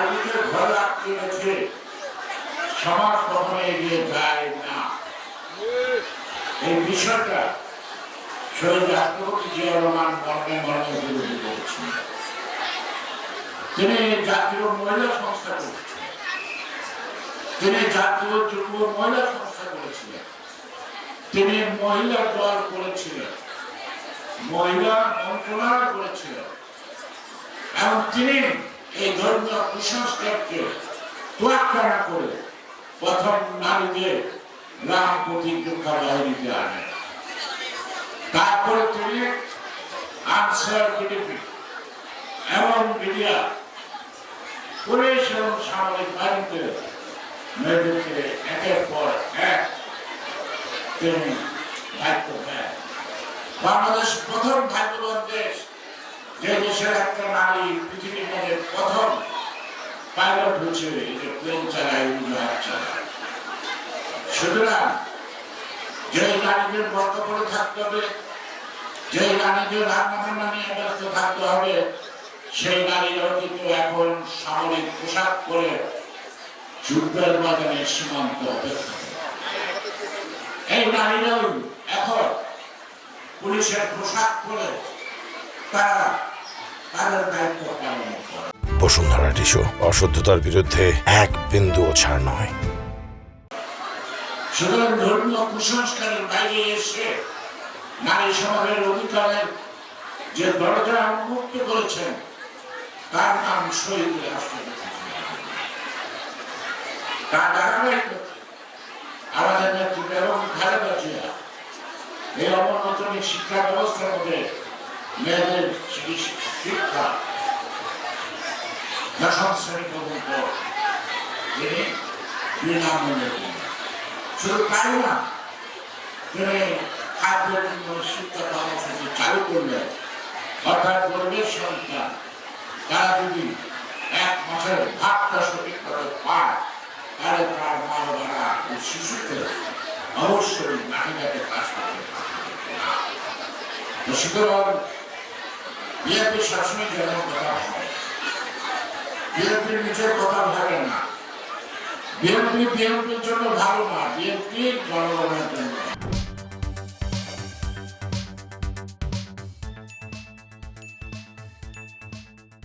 নারীকে ঘরে আটকে রেখে সমাজ কখনো এগিয়ে যায় না। এই বিষয়টা শহীদ রাষ্ট্রপতি জিয়া রহমান মর্মে মর্মে বিরোধী করেছিলেন। তিনি জাতীয় মহিলা সংস্থা করেছিলেন, তিনি জাতীয় যুব মহিলা সংস্থা করেছিলেন, তিনি মহিলা দল করেছিলেন, মহিলা মন্ত্রণালয় করেছিলেন এবং তিনি এই ধর্মীয় কুসংস্কারকে তোয়াক্কা না করে প্রথম নারীদের গ্রাম প্রতিরক্ষা বাহিনীতে আনেন। তারপরে তিনি আনসার বিডিপি এবং মিডিয়া পুলিশ এবং সামরিক বাহিনীতে মেয়েদেরকে একের পর এক তিনি দায়িত্ব দেন। বাংলাদেশ প্রথম ভাগ্যবান দেশ, যে দেশের একটা নারী পৃথিবীর মধ্যে প্রথম পাইলট হচ্ছে, যে প্লেন চালায়, উড়োজাহাজ চালায়। সুতরাং যে নারীদের বন্ধ করে থাকতে হবে, যে নারীদের রান্না বান্না নিয়ে ব্যস্ত থাকতে হবে, সেই নারীরাও কিন্তু এখন সামরিক পোশাক পরে যুদ্ধের ময়দানে সীমান্ত অপেক্ষা। এই নারীরাও এখন পুলিশের পোশাক পরে তারা তাদের দায়িত্ব পালন করে। বসুন্ধরা টিস্যু, অশুদ্ধতার বিরুদ্ধে এক বিন্দুও ছাড় নয়। সুতরাং ধর্মীয় কুসংস্কারের বাইরে এসে নারী সমাজের অধিকারের যে দরজা উন্মুক্ত করেছেন তার নাম শহীদ রাষ্ট্রপতি। তার ধারাবাহিকতা আমাদের নেতৃত্ব এবং খালেদা জিয়া এই অবনতনিক শিক্ষা ব্যবস্থার মধ্যে মেয়েদের শিক্ষা দশম শ্রেণী পর্যন্ত তিনি বিনামূল্যে দিলেন। শুধু তাই না, তিনি খাদ্যের জন্য শিক্ষা কর্মসূচি চালু করলেন। অর্থাৎ গরিবের সন্তান তারা যদি এক মাসের ভাতটা সঠিকভাবে পায়, তাহলে তার মা বাবারা ও শিশুকে অবশ্যই নারীটাকে কাজ করতে পারে। সুতরাং বিএনপি সবসময় যেমন কথা ভাবে, বিএনপি নিজের কথা ভাবে না। বিএনপির জন্য ভালো না, বিএনপি জনগণের জন্য